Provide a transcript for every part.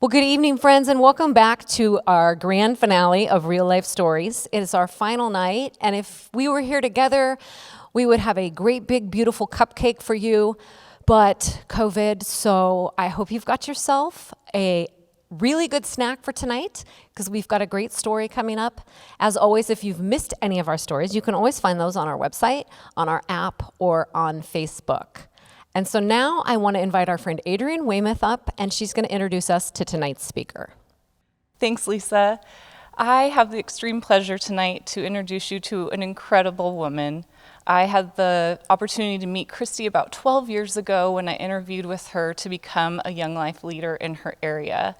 Well, good evening, friends, and welcome back to our grand finale of Real Life Stories. It is our final night, and if we were here together, we would have a great, big, beautiful cupcake for you, but COVID, so I hope you've got yourself a really good snack for tonight, because we've got a great story coming up. As always, if you've missed any of our stories, you can always find those on our website, on our app, or on Facebook. And so now I want to invite our friend Adrienne Weymouth up, and she's going to introduce us to tonight's speaker. Thanks, Lisa. I have the extreme pleasure tonight to introduce you to an incredible woman. I had the opportunity to meet Kristy about 12 years ago when I interviewed with her to become a Young Life leader in her area.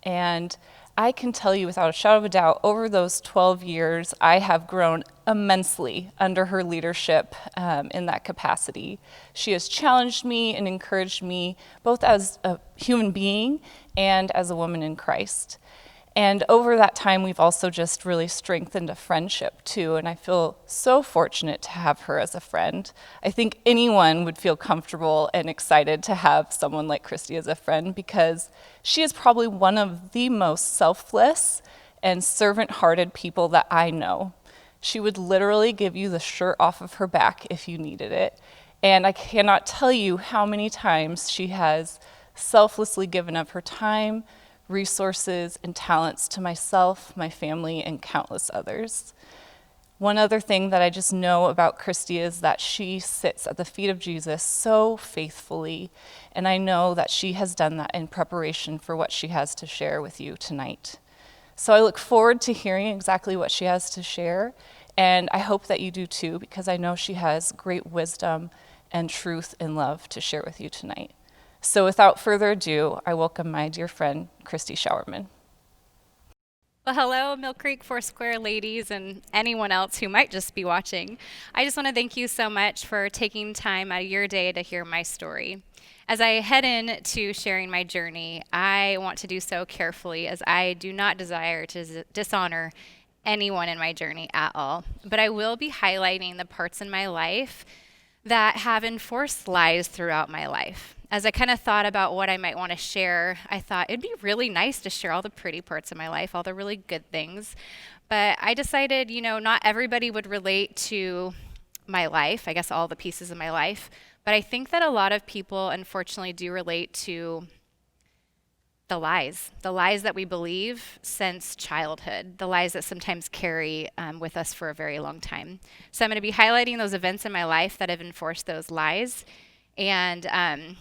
And I can tell you without a shadow of a doubt, over those 12 years, I have grown immensely under her leadership in that capacity. She has challenged me and encouraged me both as a human being and as a woman in Christ. And over that time, we've also just really strengthened a friendship too, and I feel so fortunate to have her as a friend. I think anyone would feel comfortable and excited to have someone like Kristy as a friend, because she is probably one of the most selfless and servant-hearted people that I know. She would literally give you the shirt off of her back if you needed it, and I cannot tell you how many times she has selflessly given up her time, resources, and talents to myself, my family, and countless others. One other thing that I just know about Kristy is that she sits at the feet of Jesus so faithfully, and I know that she has done that in preparation for what she has to share with you tonight. So I look forward to hearing exactly what she has to share, and I hope that you do too, because I know she has great wisdom and truth and love to share with you tonight. So without further ado, I welcome my dear friend, Kristy Schauermann. Well, hello, Mill Creek Foursquare ladies and anyone else who might just be watching. I just want to thank you so much for taking time out of your day to hear my story. As I head into sharing my journey, I want to do so carefully, as I do not desire to dishonor anyone in my journey at all. But I will be highlighting the parts in my life that have enforced lies throughout my life. As I kind of thought about what I might want to share, I thought it'd be really nice to share all the pretty parts of my life, all the really good things. But I decided, not everybody would relate to my life, I guess all the pieces of my life. But I think that a lot of people, unfortunately, do relate to the lies that we believe since childhood, the lies that sometimes carry with us for a very long time. So I'm going to be highlighting those events in my life that have enforced those lies. And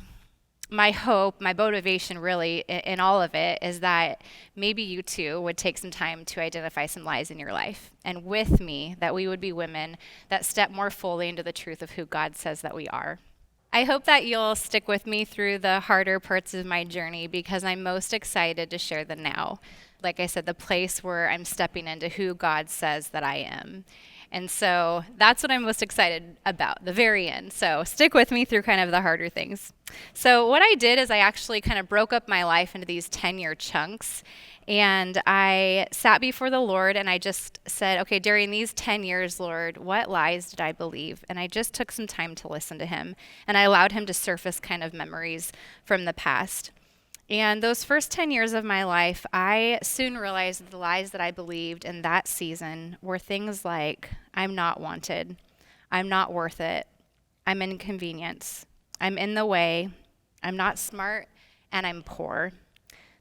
my hope, my motivation really in all of it is that maybe you too would take some time to identify some lies in your life. And with me, that we would be women that step more fully into the truth of who God says that we are. I hope that you'll stick with me through the harder parts of my journey, because I'm most excited to share the now. Like I said, the place where I'm stepping into who God says that I am. And so that's what I'm most excited about, the very end. So stick with me through kind of the harder things. So what I did is I actually kind of broke up my life into these 10-year chunks. And I sat before the Lord and I just said, okay, during these 10 years, Lord, what lies did I believe? And I just took some time to listen to him. And I allowed him to surface kind of memories from the past. And those first 10 years of my life, I soon realized that the lies that I believed in that season were things like, I'm not wanted, I'm not worth it, I'm inconvenience, I'm in the way, I'm not smart, and I'm poor.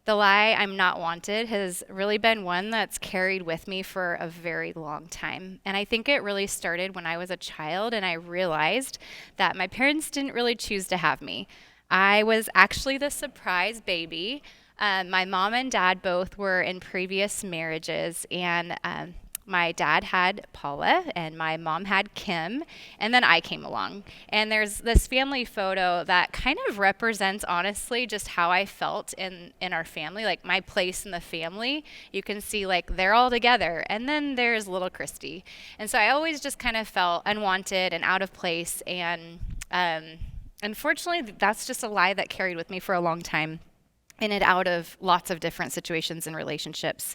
The lie, I'm not wanted, has really been one that's carried with me for a very long time. And I think it really started when I was a child and I realized that my parents didn't really choose to have me. I was actually the surprise baby. My mom and dad both were in previous marriages, and my dad had Paula and my mom had Kim, and then I came along. And there's this family photo that kind of represents, honestly, just how I felt in our family, like my place in the family. You can see like they're all together, and then there's little Kristy. And so I always just kind of felt unwanted and out of place, and unfortunately, that's just a lie that carried with me for a long time, in and out of lots of different situations and relationships.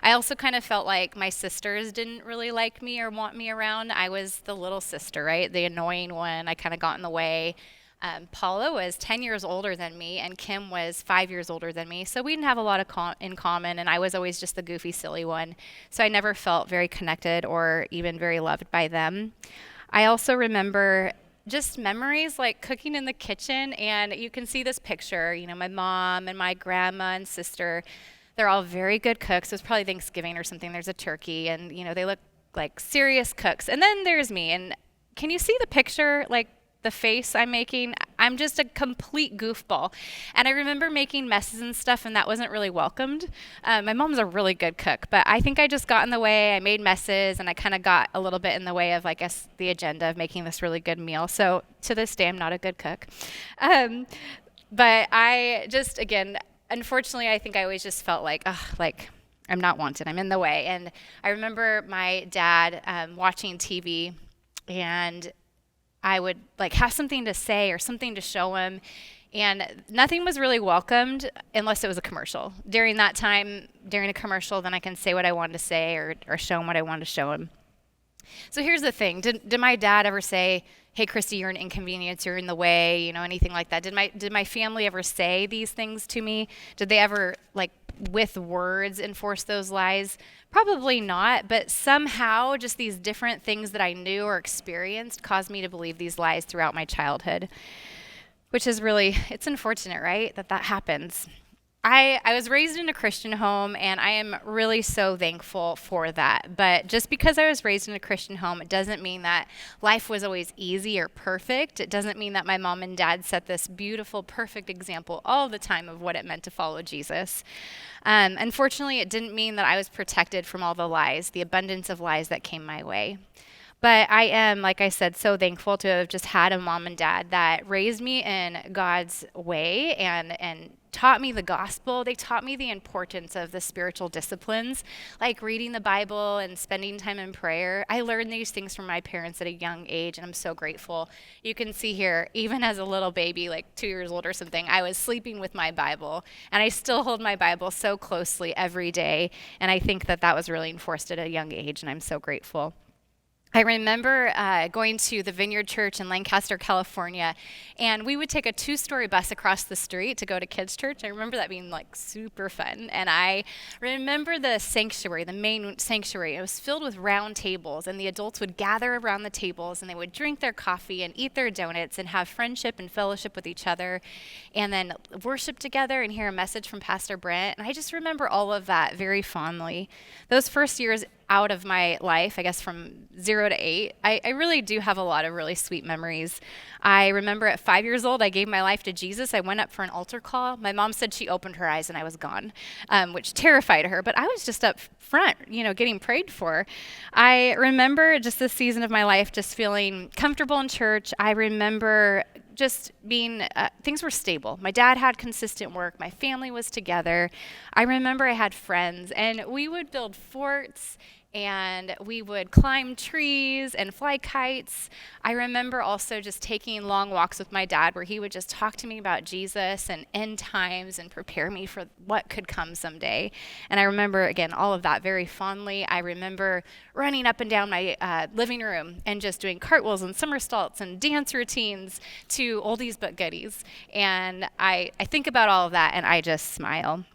I also kind of felt like my sisters didn't really like me or want me around. I was the little sister, right? The annoying one. I kind of got in the way. Paula was 10 years older than me, and Kim was 5 years older than me. So we didn't have a lot of in common, and I was always just the goofy, silly one. So I never felt very connected or even very loved by them. I also remember just memories like cooking in the kitchen, and you can see this picture, my mom and my grandma and sister. They're all very good cooks. It was probably Thanksgiving or something. There's a turkey, and they look like serious cooks. And then there's me, and can you see the picture, like the face I'm making? I'm just a complete goofball. And I remember making messes and stuff, and that wasn't really welcomed. My mom's a really good cook, but I think I just got in the way. I made messes, and I kind of got a little bit in the way of, I guess, the agenda of making this really good meal. So to this day, I'm not a good cook. But I just, again, unfortunately, I think I always just felt like I'm not wanted. I'm in the way. And I remember my dad watching TV, and I would have something to say or something to show him, and nothing was really welcomed unless it was a commercial. During that time, during a commercial, then I can say what I wanted to say or show him what I wanted to show him. So here's the thing. Did my dad ever say, "Hey, Kristy, you're an inconvenience, you're in the way," anything like that? Did my family ever say these things to me? Did they ever, with words, enforce those lies? Probably not, but somehow just these different things that I knew or experienced caused me to believe these lies throughout my childhood, which is really, it's unfortunate, right, that happens. I was raised in a Christian home, and I am really so thankful for that. But just because I was raised in a Christian home, it doesn't mean that life was always easy or perfect. It doesn't mean that my mom and dad set this beautiful, perfect example all the time of what it meant to follow Jesus. Unfortunately, it didn't mean that I was protected from all the lies, the abundance of lies that came my way. But I am, like I said, so thankful to have just had a mom and dad that raised me in God's way and taught me the gospel. They taught me the importance of the spiritual disciplines, like reading the Bible and spending time in prayer. I learned these things from my parents at a young age, and I'm so grateful. You can see here, even as a little baby, like 2 years old or something, I was sleeping with my Bible, and I still hold my Bible so closely every day, and I think that was really enforced at a young age, and I'm so grateful. I remember going to the Vineyard Church in Lancaster, California, and we would take a 2-story bus across the street to go to kids' church. I remember that being super fun. And I remember the sanctuary, the main sanctuary. It was filled with round tables, and the adults would gather around the tables, and they would drink their coffee and eat their donuts and have friendship and fellowship with each other, and then worship together and hear a message from Pastor Brent. And I just remember all of that very fondly. Those first years out of my life, I guess from 0 to 8, I really do have a lot of really sweet memories. I remember at 5 years old, I gave my life to Jesus. I went up for an altar call. My mom said she opened her eyes and I was gone, which terrified her, but I was just up front, getting prayed for. I remember just this season of my life just feeling comfortable in church. I remember just being, things were stable. My dad had consistent work. My family was together. I remember I had friends, and we would build forts, and we would climb trees and fly kites. I remember also just taking long walks with my dad where he would just talk to me about Jesus and end times and prepare me for what could come someday. And I remember, again, all of that very fondly. I remember running up and down my living room and just doing cartwheels and somersaults and dance routines to oldies but goodies. And I think about all of that and I just smile.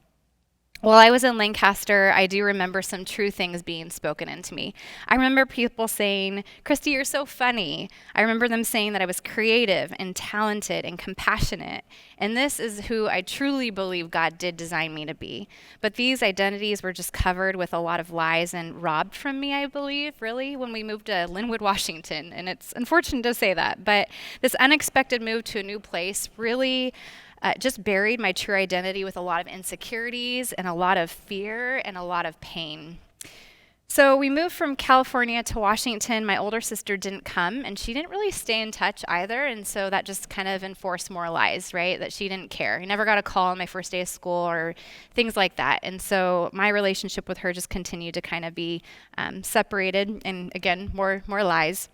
While I was in Lancaster, I do remember some true things being spoken into me. I remember people saying, "Kristy, you're so funny." I remember them saying that I was creative and talented and compassionate. And this is who I truly believe God did design me to be. But these identities were just covered with a lot of lies and robbed from me, I believe, really, when we moved to Linwood, Washington. And it's unfortunate to say that. But this unexpected move to a new place really just buried my true identity with a lot of insecurities and a lot of fear and a lot of pain. So we moved from California to Washington. My older sister didn't come, and she didn't really stay in touch either, and so that just kind of enforced more lies, right, that she didn't care. I never got a call on my first day of school or things like that, and so my relationship with her just continued to kind of be separated, and again, more lies.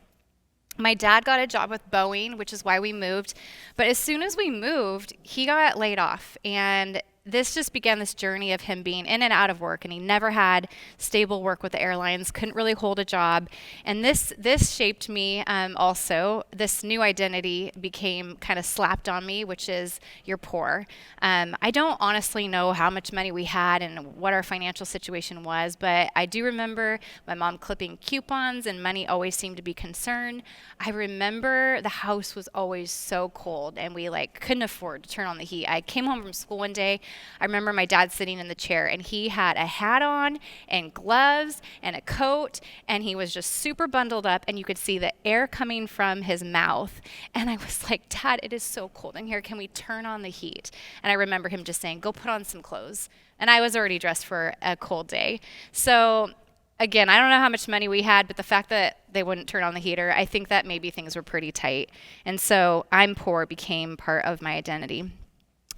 My dad got a job with Boeing, which is why we moved. But as soon as we moved, he got laid off. And this just began this journey of him being in and out of work, and he never had stable work with the airlines, couldn't really hold a job. And this shaped me also. This new identity became kind of slapped on me, which is you're poor. I don't honestly know how much money we had and what our financial situation was, but I do remember my mom clipping coupons, and money always seemed to be concerned. I remember the house was always so cold, and we couldn't afford to turn on the heat. I came home from school one day. I remember my dad sitting in the chair, and he had a hat on and gloves and a coat, and he was just super bundled up, and you could see the air coming from his mouth. And I was like, Dad, it is so cold in here. Can we turn on the heat? And I remember him just saying, go put on some clothes. And I was already dressed for a cold day. So again, I don't know how much money we had, but the fact that they wouldn't turn on the heater, I think that maybe things were pretty tight. And so I'm poor became part of my identity.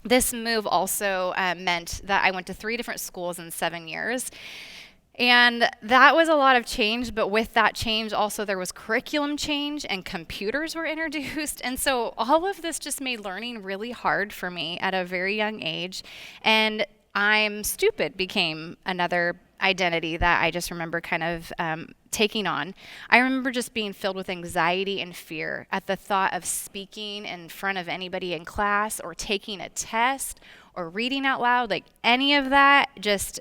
This move also meant that I went to 3 different schools in 7 years. And that was a lot of change, but with that change also there was curriculum change and computers were introduced. And so all of this just made learning really hard for me at a very young age. And I'm stupid became another identity that I just remember kind of taking on. I remember just being filled with anxiety and fear at the thought of speaking in front of anybody in class or taking a test or reading out loud. Any of that just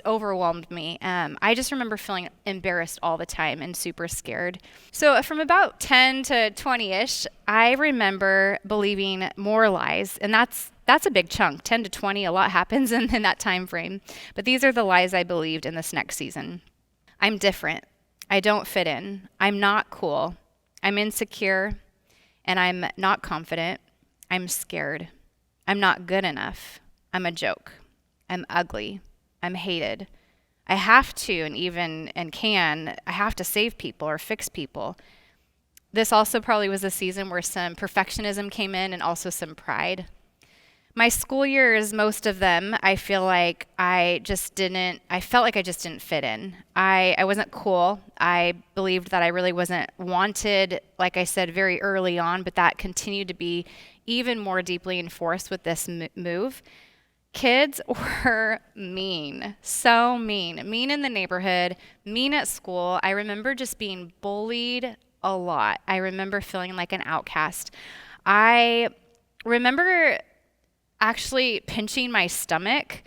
overwhelmed me. I just remember feeling embarrassed all the time and super scared. So from about 10 to 20-ish, I remember believing more lies, and that's a big chunk. 10 to 20, a lot happens in that time frame. But these are the lies I believed in this next season. I'm different. I don't fit in. I'm not cool. I'm insecure, and I'm not confident. I'm scared. I'm not good enough. I'm a joke. I'm ugly. I'm hated. I have to, I have to save people or fix people. This also probably was a season where some perfectionism came in and also some pride. My school years, most of them, I felt like I just didn't fit in. I wasn't cool. I believed that I really wasn't wanted, like I said, very early on, but that continued to be even more deeply enforced with this move. Kids were mean, so mean in the neighborhood, mean at school. I remember just being bullied a lot. I remember feeling like an outcast. I remember actually pinching my stomach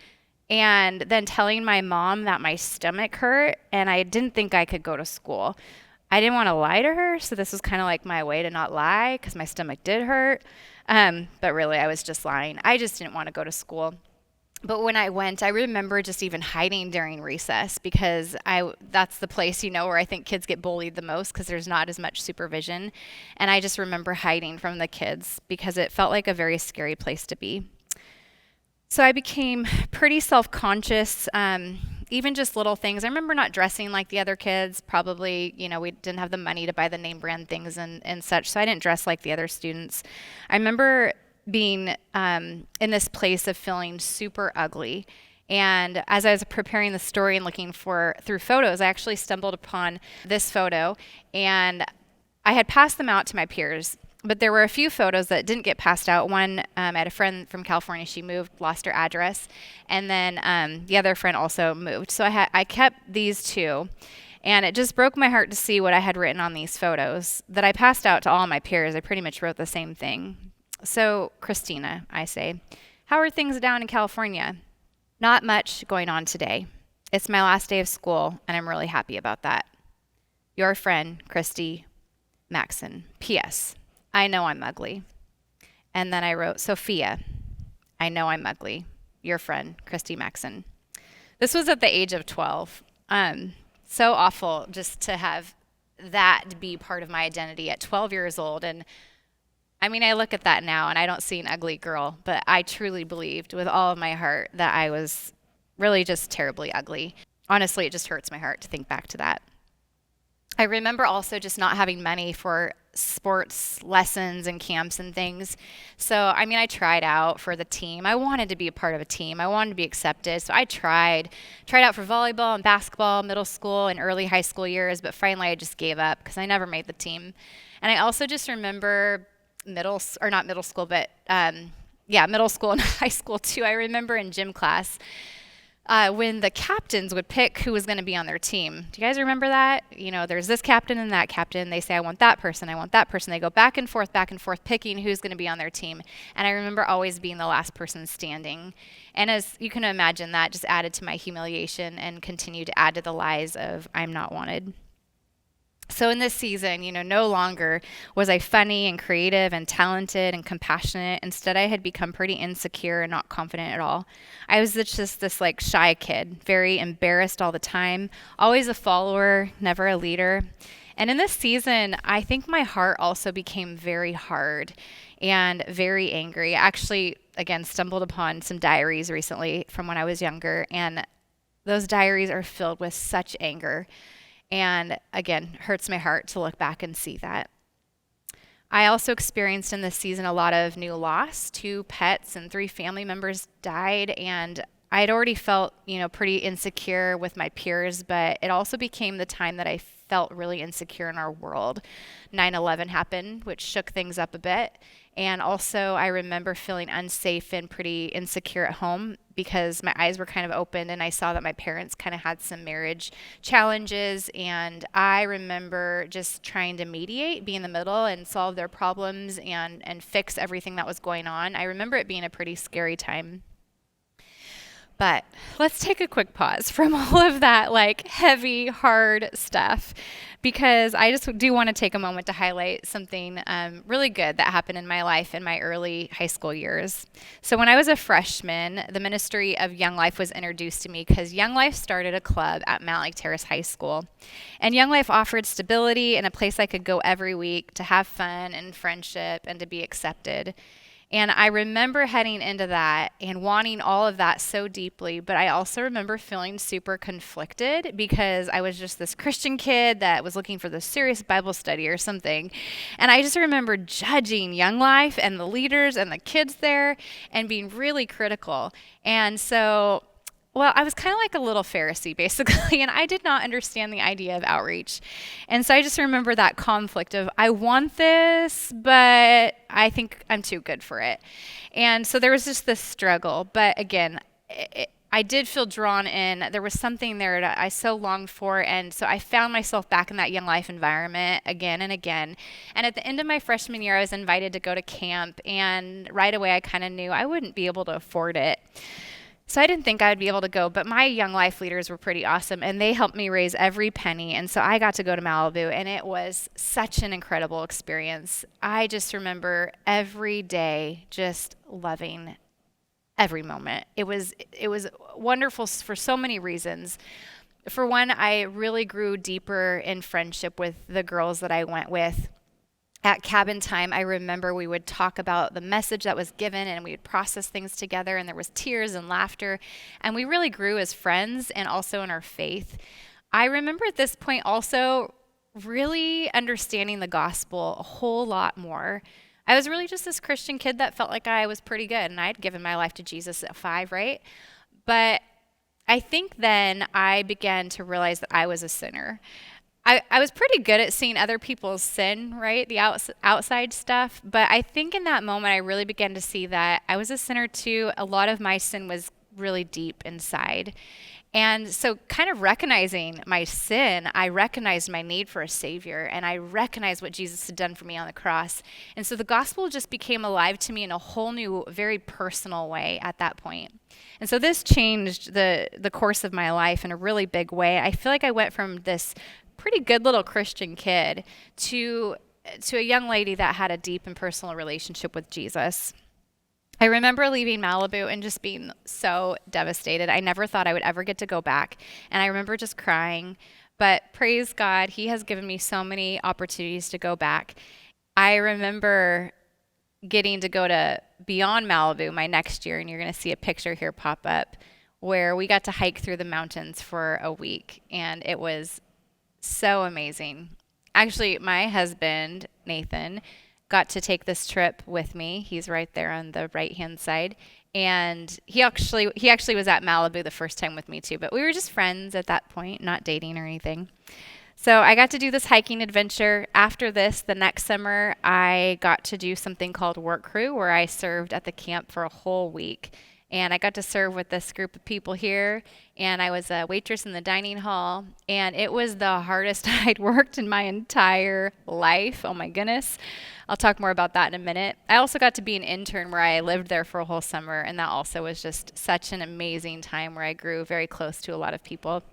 and then telling my mom that my stomach hurt, and I didn't think I could go to school. I didn't want to lie to her, so this was kind of like my way to not lie because my stomach did hurt. But really, I was just lying. I just didn't want to go to school. But when I went, I remember just even hiding during recess because that's the place, where I think kids get bullied the most because there's not as much supervision. And I just remember hiding from the kids because it felt like a very scary place to be. So I became pretty self-conscious, even just little things. I remember not dressing like the other kids. Probably, we didn't have the money to buy the name brand things and such, so I didn't dress like the other students. I remember being in this place of feeling super ugly. And as I was preparing the story and looking through photos, I actually stumbled upon this photo, and I had passed them out to my peers. But there were a few photos that didn't get passed out. One, I had a friend from California. She moved, lost her address. And then the other friend also moved. So I kept these 2. And it just broke my heart to see what I had written on these photos that I passed out to all my peers. I pretty much wrote the same thing. So, Christina, I say, how are things down in California? Not much going on today. It's my last day of school, and I'm really happy about that. Your friend, Kristy Maxon. P.S. I know I'm ugly. And then I wrote, Sophia, I know I'm ugly. Your friend, Kristy Maxon. This was at the age of 12. So awful just to have that be part of my identity at 12 years old. And I look at that now and I don't see an ugly girl, but I truly believed with all of my heart that I was really just terribly ugly. Honestly, it just hurts my heart to think back to that. I remember also just not having money for sports lessons and camps and things. So, I tried out for the team. I wanted to be a part of a team. I wanted to be accepted. So I tried out for volleyball and basketball, middle school and early high school years, but finally I just gave up because I never made the team. And I also just remember middle school and high school too. I remember in gym class, when the captains would pick who was going to be on their team. Do you guys remember that? There's this captain and that captain. They say, I want that person, I want that person. They go back and forth, picking who's going to be on their team. And I remember always being the last person standing. And as you can imagine, that just added to my humiliation and continued to add to the lies of I'm not wanted. So in this season, no longer was I funny and creative and talented and compassionate. Instead, I had become pretty insecure and not confident at all. I was just this shy kid, very embarrassed all the time, always a follower, never a leader. And in this season, I think my heart also became very hard and very angry. I actually, again, stumbled upon some diaries recently from when I was younger, and those diaries are filled with such anger. And again, hurts my heart to look back and see that. I also experienced in this season a lot of new loss. 2 pets and 3 family members died, and I had already felt, pretty insecure with my peers, but it also became the time that I felt really insecure in our world. 9/11 happened, which shook things up a bit. And also I remember feeling unsafe and pretty insecure at home because my eyes were kind of opened and I saw that my parents kind of had some marriage challenges. And I remember just trying to mediate, be in the middle and solve their problems and fix everything that was going on. I remember it being a pretty scary time. But let's take a quick pause from all of that heavy, hard stuff, because I just do want to take a moment to highlight something really good that happened in my life in my early high school years. So when I was a freshman, the ministry of Young Life was introduced to me because Young Life started a club at Mount Lake Terrace High School. And Young Life offered stability and a place I could go every week to have fun and friendship and to be accepted. And I remember heading into that and wanting all of that so deeply, but I also remember feeling super conflicted because I was just this Christian kid that was looking for the serious Bible study or something. And I just remember judging Young Life and the leaders and the kids there and being really critical. And so I was kind of like a little Pharisee, basically, and I did not understand the idea of outreach. And so I just remember that conflict of, I want this, but I think I'm too good for it. And so there was just this struggle. But again, I did feel drawn in. There was something there that I so longed for. And so I found myself back in that Young Life environment again and again. And at the end of my freshman year, I was invited to go to camp. And right away, I kind of knew I wouldn't be able to afford it. So I didn't think I would be able to go, but my Young Life leaders were pretty awesome, and they helped me raise every penny. And so I got to go to Malibu, and it was such an incredible experience. I just remember every day just loving every moment. It was wonderful for so many reasons. For one, I really grew deeper in friendship with the girls that I went with. At cabin time, I remember we would talk about the message that was given and we would process things together, and there was tears and laughter, and we really grew as friends and also in our faith. I remember at this point also really understanding the gospel a whole lot more. I was really just this Christian kid that felt like I was pretty good, and I'd given my life to Jesus at 5, right? But I think then I began to realize that I was a sinner. I was pretty good at seeing other people's sin, right? The outside stuff. But I think in that moment, I really began to see that I was a sinner too. A lot of my sin was really deep inside. And so kind of recognizing my sin, I recognized my need for a savior, and I recognized what Jesus had done for me on the cross. And so the gospel just became alive to me in a whole new, very personal way at that point. And so this changed the course of my life in a really big way. I feel like I went from this pretty good little Christian kid to a young lady that had a deep and personal relationship with Jesus. I remember leaving Malibu and just being so devastated. I never thought I would ever get to go back. And I remember just crying. But praise God, He has given me so many opportunities to go back. I remember getting to go to beyond Malibu my next year, and you're going to see a picture here pop up, where we got to hike through the mountains for a week. And it was so amazing. Actually, my husband, Nathan, got to take this trip with me. He's right there on the right-hand side. And he actually was at Malibu the first time with me too, but we were just friends at that point, not dating or anything. So I got to do this hiking adventure. After this, the next summer, I got to do something called work crew, where I served at the camp for a whole week. And I got to serve with this group of people here, and I was a waitress in the dining hall, and it was the hardest I'd worked in my entire life. Oh my goodness. I'll talk more about that in a minute. I also got to be an intern where I lived there for a whole summer, and that also was just such an amazing time where I grew very close to a lot of people.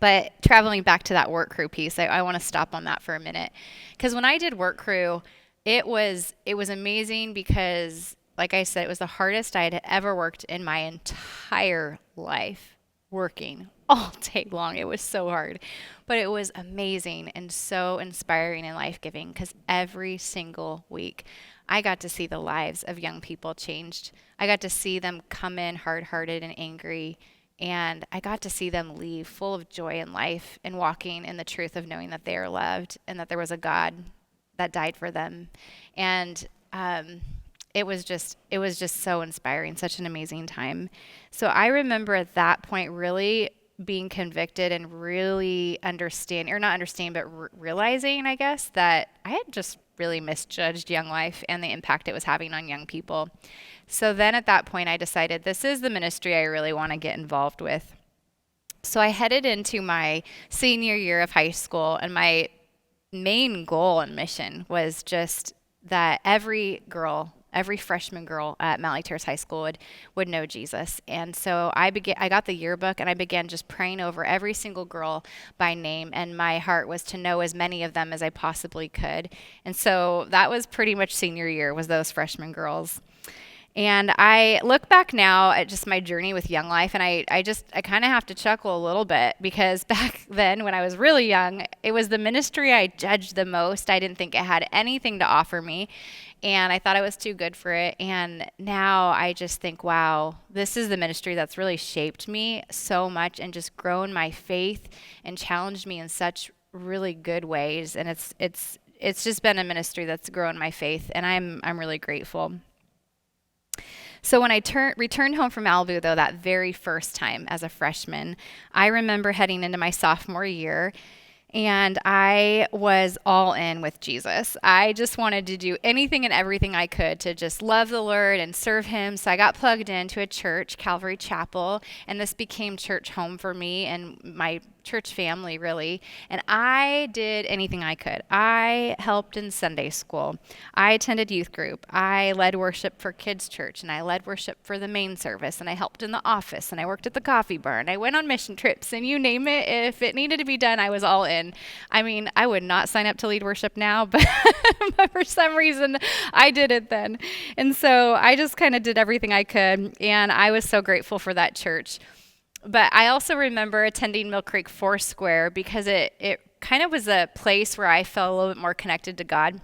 But traveling back to that work crew piece, I want to stop on that for a minute. Because when I did work crew, it was amazing because, like I said, it was the hardest I had ever worked in my entire life, working all day long. It was so hard. But it was amazing and so inspiring and life-giving because every single week I got to see the lives of young people changed. I got to see them come in hard-hearted and angry, and I got to see them leave full of joy in life and walking in the truth of knowing that they are loved and that there was a God that died for them. And it was just so inspiring, such an amazing time. So I remember at that point really being convicted and really understand, or not understand, but realizing, I guess, that I had just really misjudged young life and the impact it was having on young people. So then at that point, I decided this is the ministry I really want to get involved with. So I headed into my senior year of high school, and my main goal and mission was just that every freshman girl at Mount Lake Terrace High School would know Jesus. And so I got the yearbook, and I began just praying over every single girl by name, and my heart was to know as many of them as I possibly could. And so that was pretty much senior year, was those freshman girls. And I look back now at just my journey with Young Life, and I kind of have to chuckle a little bit because back then when I was really young, it was the ministry I judged the most. I didn't think it had anything to offer me, and I thought I was too good for it. And now I just think, wow, this is the ministry that's really shaped me so much and just grown my faith and challenged me in such really good ways. And it's just been a ministry that's grown my faith, and I'm really grateful. So when I returned home from Malibu, though, that very first time as a freshman, I remember heading into my sophomore year, and I was all in with Jesus. I just wanted to do anything and everything I could to just love the Lord and serve him. So I got plugged into a church, Calvary Chapel, and this became church home for me and my church family, really. And I did anything I could. I helped in Sunday school. I attended youth group. I led worship for kids' church, and I led worship for the main service, and I helped in the office, and I worked at the coffee bar, and I went on mission trips, and you name it. If it needed to be done, I was all in. I mean, I would not sign up to lead worship now, but, but for some reason, I did it then. And so I just kind of did everything I could, and I was so grateful for that church. But I also remember attending Mill Creek Foursquare because it kind of was a place where I felt a little bit more connected to God.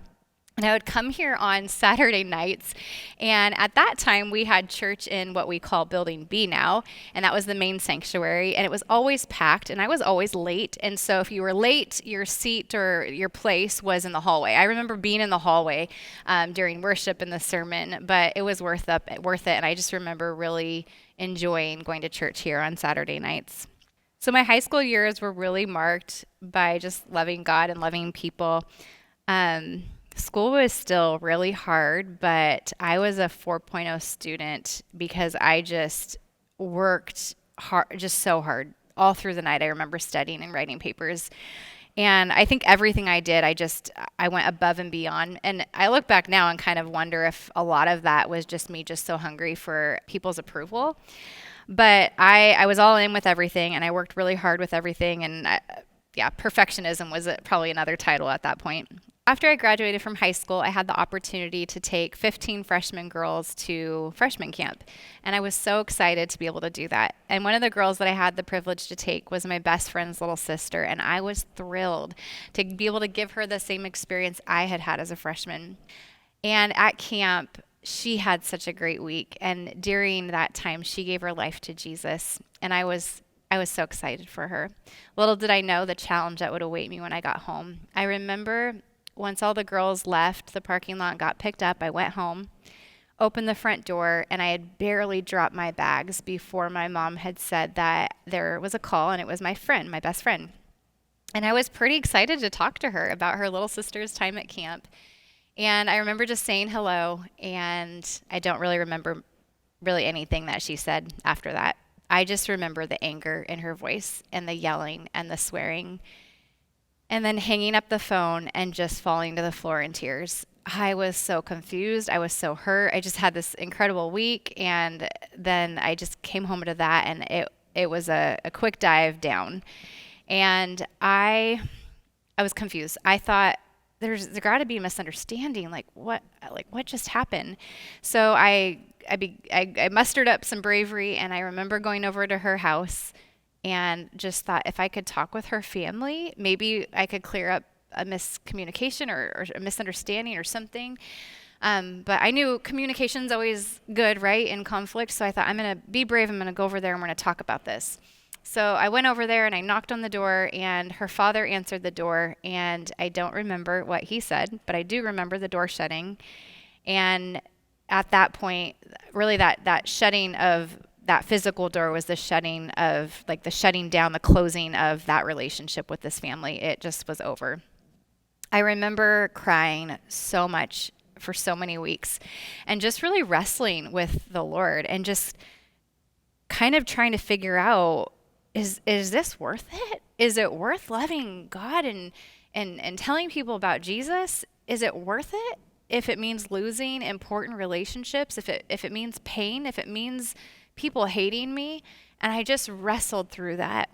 And I would come here on Saturday nights, and at that time we had church in what we call Building B now, and that was the main sanctuary, and it was always packed, and I was always late, and so if you were late, your seat or your place was in the hallway. I remember being in the hallway during worship and the sermon, but it was worth it, and I just remember really enjoying going to church here on Saturday nights. So my high school years were really marked by just loving God and loving people. School was still really hard, but I was a 4.0 student because I just worked hard, just so hard all through the night. I remember studying and writing papers. And I think everything I did, I went above and beyond. And I look back now and kind of wonder if a lot of that was just me just so hungry for people's approval. But I was all in with everything, and I worked really hard with everything. And perfectionism was probably another title at that point. After I graduated from high school, I had the opportunity to take 15 freshman girls to freshman camp, and I was so excited to be able to do that. And one of the girls that I had the privilege to take was my best friend's little sister, and I was thrilled to be able to give her the same experience I had had as a freshman. And at camp, she had such a great week, and during that time, she gave her life to Jesus, and I was so excited for her. Little did I know the challenge that would await me when I got home. I remember once all the girls left the parking lot and got picked up, I went home, opened the front door, and I had barely dropped my bags before my mom had said that there was a call, and it was my friend, my best friend. And I was pretty excited to talk to her about her little sister's time at camp. And I remember just saying hello, and I don't really remember really anything that she said after that. I just remember the anger in her voice and the yelling and the swearing, and then hanging up the phone and just falling to the floor in tears. I was so confused. I was so hurt. I just had this incredible week, and then I just came home to that, and it was a quick dive down. And I was confused. I thought there got to be a misunderstanding. Like what just happened? So I mustered up some bravery, and I remember going over to her house and just thought if I could talk with her family, maybe I could clear up a miscommunication or a misunderstanding or something. But I knew communication's always good, right, in conflict. So I thought, I'm going to be brave. I'm going to go over there and we're going to talk about this. So I went over there and I knocked on the door, and her father answered the door, and I don't remember what he said, but I do remember the door shutting. And at that point, really that shutting of that physical door was the shutting of, like, the shutting down, the closing of that relationship with this family. It just was over. I remember crying so much for so many weeks and just really wrestling with the Lord and just kind of trying to figure out, is this worth it? Is it worth loving God and telling people about Jesus? Is it worth it if it means losing important relationships, if it means pain, if it means people hating me? And I just wrestled through that.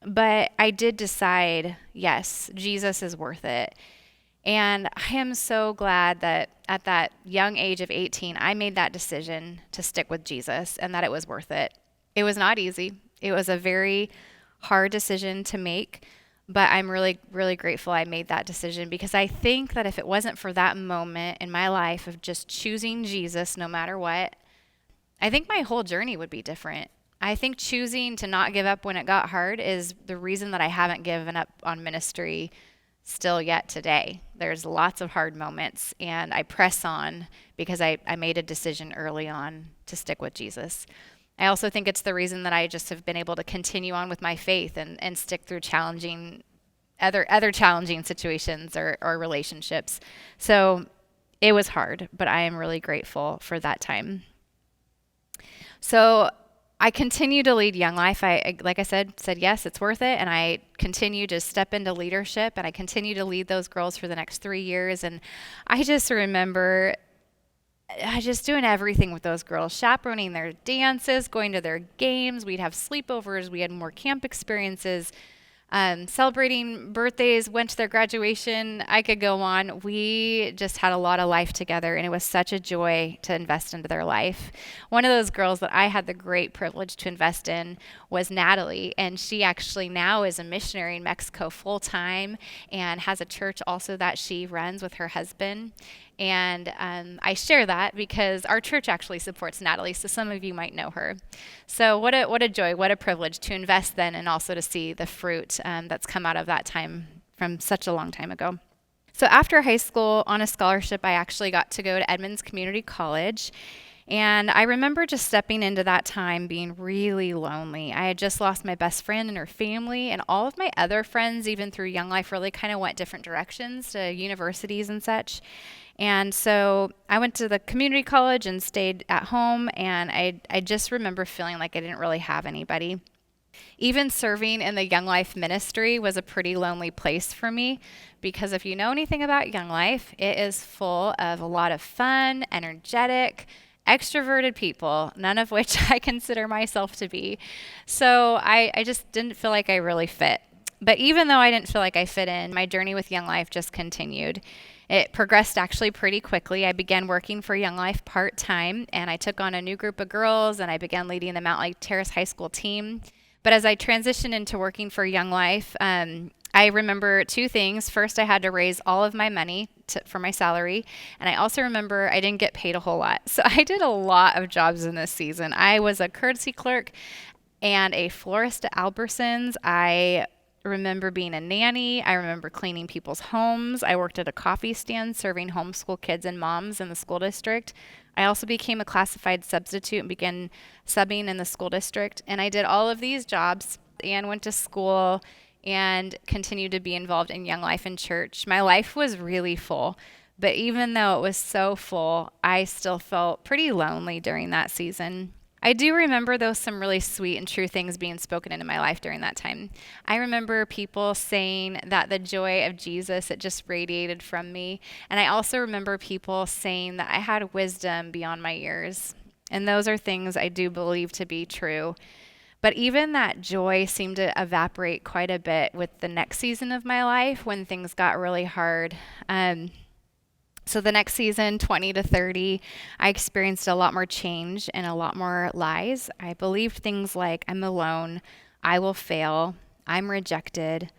But I did decide, yes, Jesus is worth it. And I am so glad that at that young age of 18, I made that decision to stick with Jesus and that it was worth it. It was not easy. It was a very hard decision to make, but I'm really, really grateful I made that decision, because I think that if it wasn't for that moment in my life of just choosing Jesus no matter what, I think my whole journey would be different. I think choosing to not give up when it got hard is the reason that I haven't given up on ministry still yet today. There's lots of hard moments, and I press on because I made a decision early on to stick with Jesus. I also think it's the reason that I just have been able to continue on with my faith and stick through other challenging situations or relationships. So it was hard, but I am really grateful for that time. So I continue to lead Young Life. I like I said yes, it's worth it. And I continue to step into leadership, and I continue to lead those girls for the next 3 years. And I just remember just doing everything with those girls, chaperoning their dances, going to their games. We'd have sleepovers. We had more camp experiences, celebrating birthdays, went to their graduation. I could go on. We just had a lot of life together, and it was such a joy to invest into their life. One of those girls that I had the great privilege to invest in was Natalie, and she actually now is a missionary in Mexico full-time and has a church also that she runs with her husband. And I share that because our church actually supports Natalie, so some of you might know her. So what a joy, what a privilege to invest then, and also to see the fruit that's come out of that time from such a long time ago. So after high school, on a scholarship, I actually got to go to Edmonds Community College. And I remember just stepping into that time being really lonely. I had just lost my best friend and her family, and all of my other friends, even through Young Life, really kind of went different directions to universities and such. And so I went to the community college and stayed at home, and I just remember feeling like I didn't really have anybody. Even serving in the Young Life ministry was a pretty lonely place for me, because if you know anything about Young Life, it is full of a lot of fun, energetic, extroverted people, none of which I consider myself to be. So I just didn't feel like I really fit. But even though I didn't feel like I fit in, my journey with Young Life just continued. It progressed actually pretty quickly. I began working for Young Life part-time, and I took on a new group of girls, and I began leading the Mount Lake Terrace High School team. But as I transitioned into working for Young Life, I remember two things. First, I had to raise all of my money for my salary, and I also remember I didn't get paid a whole lot. So I did a lot of jobs in this season. I was a courtesy clerk and a florist at Albertsons. I remember being a nanny. I remember cleaning people's homes. I worked at a coffee stand serving homeschool kids and moms in the school district. I also became a classified substitute and began subbing in the school district. And I did all of these jobs and went to school and continued to be involved in Young Life and church. My life was really full, but even though it was so full, I still felt pretty lonely during that season. I do remember, though, some really sweet and true things being spoken into my life during that time. I remember people saying that the joy of Jesus, it just radiated from me. And I also remember people saying that I had wisdom beyond my years. And those are things I do believe to be true. But even that joy seemed to evaporate quite a bit with the next season of my life when things got really hard. So the next season, 20 to 30, I experienced a lot more change and a lot more lies. I believed things like, I'm alone, I will fail, I'm rejected,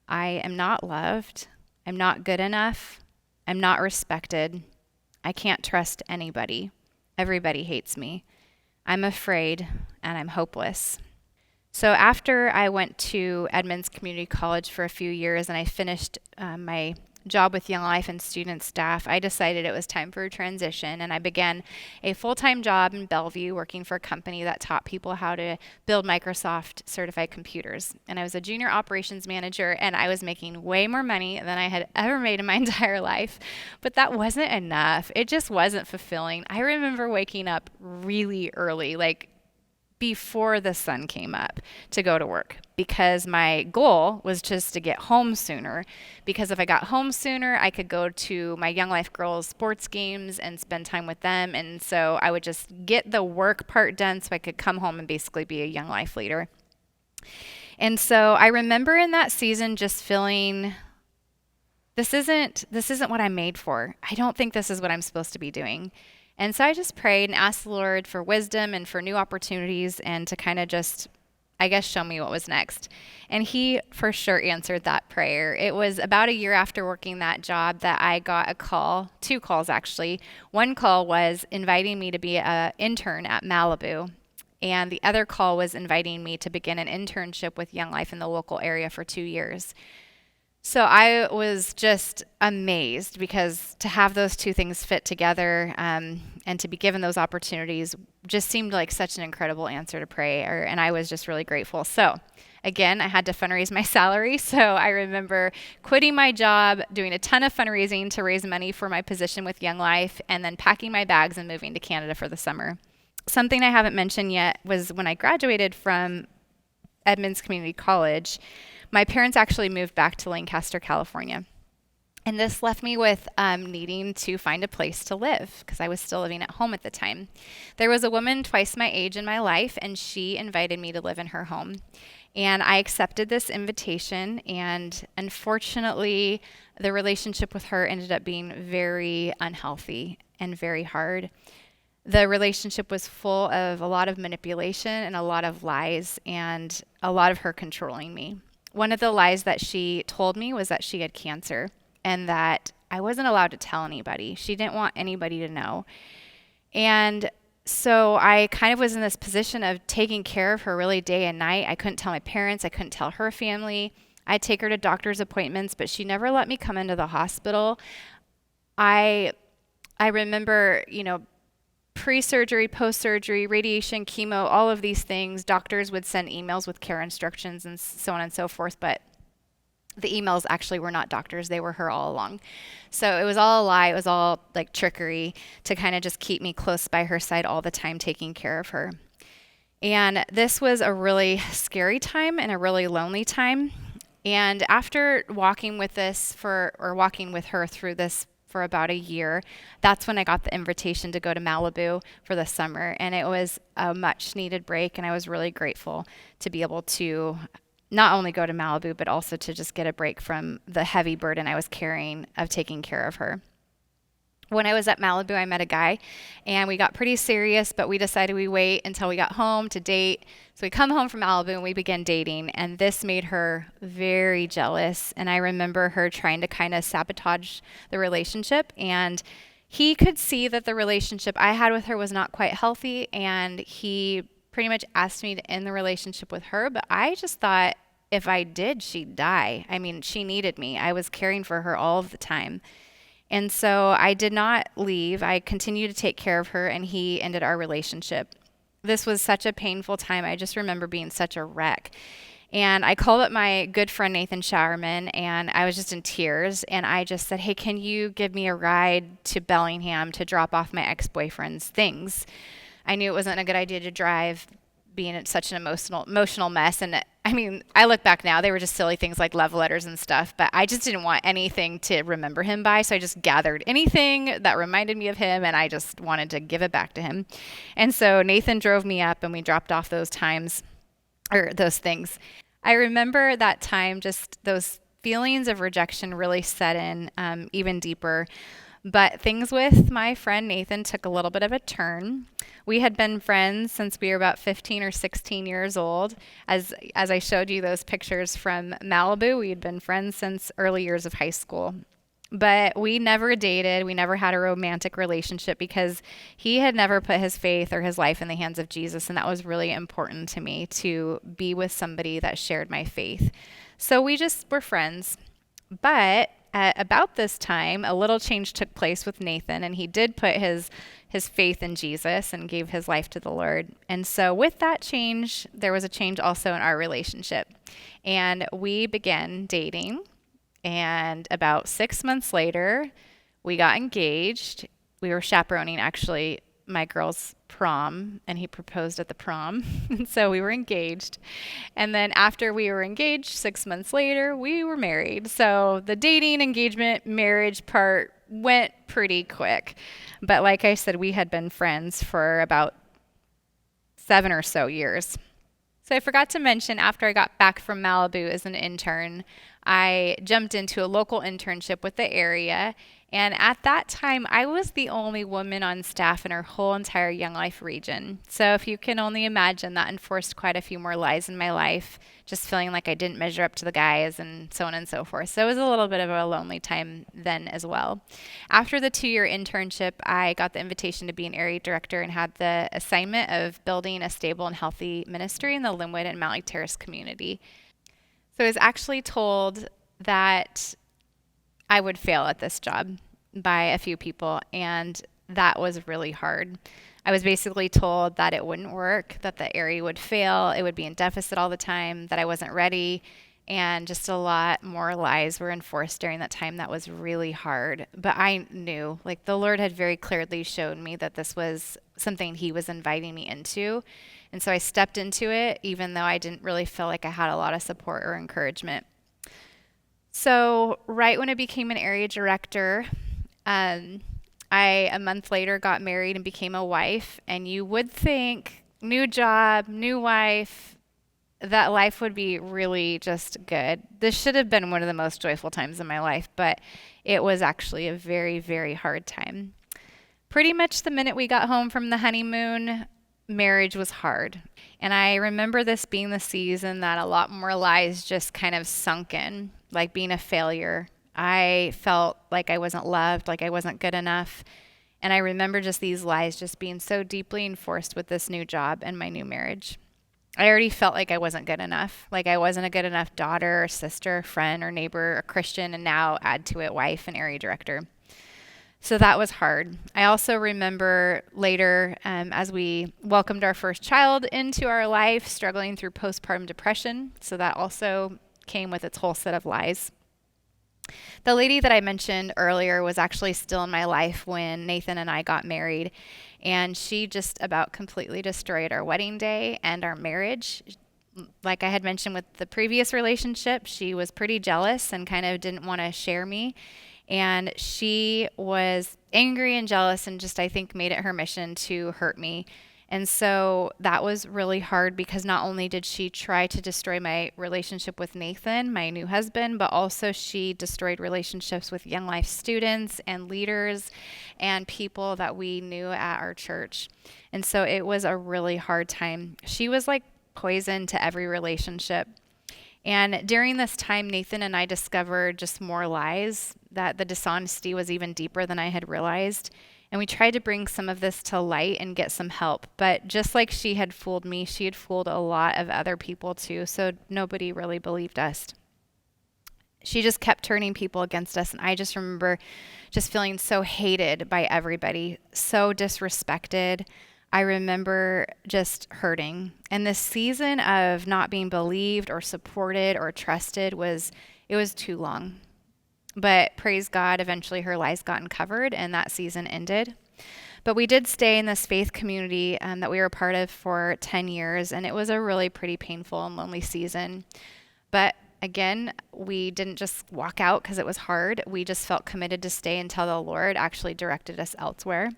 I am not loved, I'm not good enough, I'm not respected, I can't trust anybody, everybody hates me, I'm afraid, and I'm hopeless. So after I went to Edmonds Community College for a few years and I finished my job with Young Life and student staff, I decided it was time for a transition, and I began a full-time job in Bellevue working for a company that taught people how to build Microsoft certified computers. And I was a junior operations manager, and I was making way more money than I had ever made in my entire life. But that wasn't enough. It just wasn't fulfilling. I remember waking up really early, like before the sun came up, to go to work, because my goal was just to get home sooner, because if I got home sooner, I could go to my Young Life girls sports games and spend time with them. And so I would just get the work part done so I could come home and basically be a Young Life leader. And so I remember in that season just feeling, this isn't what I'm made for. I don't think this is what I'm supposed to be doing. And so I just prayed and asked the Lord for wisdom and for new opportunities and to kind of just, I guess, show me what was next. And he for sure answered that prayer. It was about a year after working that job that I got a call, 2 calls actually. One call was inviting me to be an intern at Malibu. And the other call was inviting me to begin an internship with Young Life in the local area for 2 years. So I was just amazed, because to have those 2 things fit together and to be given those opportunities just seemed like such an incredible answer to prayer, and I was just really grateful. So again, I had to fundraise my salary. So I remember quitting my job, doing a ton of fundraising to raise money for my position with Young Life, and then packing my bags and moving to Canada for the summer. Something I haven't mentioned yet was when I graduated from Edmonds Community College, my parents actually moved back to Lancaster, California. And this left me with needing to find a place to live, because I was still living at home at the time. There was a woman twice my age in my life, and she invited me to live in her home. And I accepted this invitation, and unfortunately, the relationship with her ended up being very unhealthy and very hard. The relationship was full of a lot of manipulation and a lot of lies and a lot of her controlling me. One of the lies that she told me was that she had cancer and that I wasn't allowed to tell anybody. She didn't want anybody to know. And so I kind of was in this position of taking care of her really day and night. I couldn't tell my parents. I couldn't tell her family. I'd take her to doctor's appointments, but she never let me come into the hospital. I remember, pre-surgery, post-surgery, radiation, chemo, all of these things, doctors would send emails with care instructions and so on and so forth, but the emails actually were not doctors. They were her all along. So it was all a lie. It was all like trickery to kind of just keep me close by her side all the time, taking care of her. And this was a really scary time and a really lonely time. And after walking with her through this for about a year, that's when I got the invitation to go to Malibu for the summer. And it was a much needed break. And I was really grateful to be able to not only go to Malibu, but also to just get a break from the heavy burden I was carrying of taking care of her. When I was at Malibu, I met a guy and we got pretty serious, but we decided we wait until we got home to date. So we come home from Malibu and we began dating, and this made her very jealous. And I remember her trying to kind of sabotage the relationship, and he could see that the relationship I had with her was not quite healthy, and he pretty much asked me to end the relationship with her, but I just thought if I did, she'd die. I mean, she needed me. I was caring for her all of the time. And so I did not leave. I continued to take care of her, and he ended our relationship. This was such a painful time. I just remember being such a wreck. And I called up my good friend Nathan Schauermann, and I was just in tears. And I just said, hey, can you give me a ride to Bellingham to drop off my ex-boyfriend's things? I knew it wasn't a good idea to drive, being such an emotional mess. And I mean, I look back now, they were just silly things like love letters and stuff, but I just didn't want anything to remember him by. So I just gathered anything that reminded me of him, and I just wanted to give it back to him. And so Nathan drove me up, and we dropped off those things. I remember that time, just those feelings of rejection really set in even deeper. But things with my friend Nathan took a little bit of a turn. We had been friends since we were about 15 or 16 years old. As I showed you those pictures from Malibu, we had been friends since early years of high school. But we never dated. We never had a romantic relationship because he had never put his faith or his life in the hands of Jesus. And that was really important to me, to be with somebody that shared my faith. So we just were friends. But at about this time, a little change took place with Nathan, and he did put his faith in Jesus and gave his life to the Lord. And so with that change, there was a change also in our relationship. And we began dating. And about 6 months later, we got engaged. We were chaperoning, actually, my girl's prom, and he proposed at the prom. And so we were engaged. And then after we were engaged, 6 months later, we were married. So the dating, engagement, marriage part went pretty quick. But like I said, we had been friends for about 7 or so years. So I forgot to mention, after I got back from Malibu as an intern, I jumped into a local internship with the area. And at that time, I was the only woman on staff in our whole entire Young Life region. So if you can only imagine, that enforced quite a few more lies in my life, just feeling like I didn't measure up to the guys and so on and so forth. So it was a little bit of a lonely time then as well. After the 2-year internship, I got the invitation to be an area director and had the assignment of building a stable and healthy ministry in the Linwood and Mount Lake Terrace community. So I was actually told that I would fail at this job by a few people, and that was really hard. I was basically told that it wouldn't work, that the area would fail, it would be in deficit all the time, that I wasn't ready, and just a lot more lies were enforced during that time. That was really hard. But I knew, like, the Lord had very clearly shown me that this was something he was inviting me into. And so I stepped into it, even though I didn't really feel like I had a lot of support or encouragement. So right when I became an area director, I, a month later, got married and became a wife. And you would think, new job, new wife, that life would be really just good. This should have been one of the most joyful times in my life, but it was actually a very, very hard time. Pretty much the minute we got home from the honeymoon, marriage was hard. And I remember this being the season that a lot more lies just kind of sunk in, like being a failure. I felt like I wasn't loved, like I wasn't good enough. And I remember just these lies just being so deeply enforced with this new job and my new marriage. I already felt like I wasn't good enough, like I wasn't a good enough daughter or sister, friend or neighbor or Christian, and now add to it wife and area director. So that was hard. I also remember later, as we welcomed our first child into our life, struggling through postpartum depression. So that also came with its whole set of lies. The lady that I mentioned earlier was actually still in my life when Nathan and I got married, and she just about completely destroyed our wedding day and our marriage. Like I had mentioned with the previous relationship, she was pretty jealous and kind of didn't want to share me. And she was angry and jealous and just, I think, made it her mission to hurt me. And so that was really hard because not only did she try to destroy my relationship with Nathan, my new husband, but also she destroyed relationships with Young Life students and leaders and people that we knew at our church. And so it was a really hard time. She was like poison to every relationship. And during this time, Nathan and I discovered just more lies, that the dishonesty was even deeper than I had realized. And we tried to bring some of this to light and get some help. But just like she had fooled me, she had fooled a lot of other people too. So nobody really believed us. She just kept turning people against us. And I just remember just feeling so hated by everybody, so disrespected. I remember just hurting. And this season of not being believed or supported or trusted it was too long. But praise God, eventually her lies got uncovered and that season ended. But we did stay in this faith community that we were a part of for 10 years, and it was a really pretty painful and lonely season. But again, we didn't just walk out because it was hard. We just felt committed to stay until the Lord actually directed us elsewhere.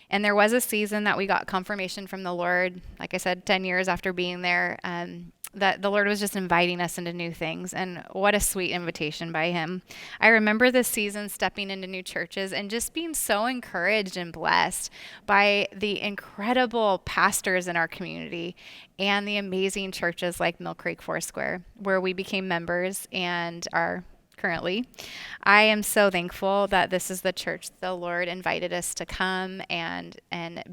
And there was a season that we got confirmation from the Lord, like I said, 10 years after being there, that the Lord was just inviting us into new things. And what a sweet invitation by him. I remember this season stepping into new churches and just being so encouraged and blessed by the incredible pastors in our community and the amazing churches like Mill Creek Foursquare, where we became members and are currently. I am so thankful that this is the church the Lord invited us to come and